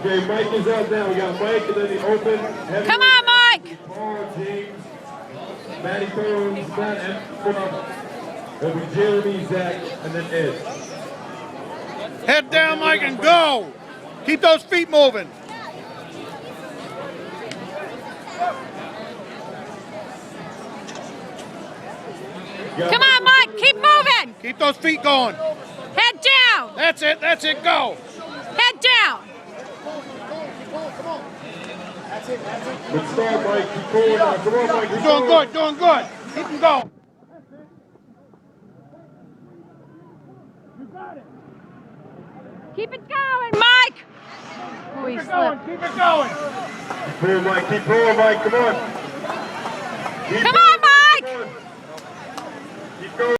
Okay, Mike is up now. We got Mike and then the open. Come on, Mike. Paul, James, Matty Jones, Matt F. It'll be Jeremy, Zach, and then Ed. Head down, Mike, and go. Keep those feet moving. Come on, Mike. Keep moving. Keep those feet going. Head down. That's it, go. Head down. Good start, Mike. Keep going now. Come on, Mike. You're doing good. Keep them going. Keep it going, Mike. Oh, he slipped. Keep it going. Keep pulling, Mike. Keep pulling, Mike. Come on. Come on.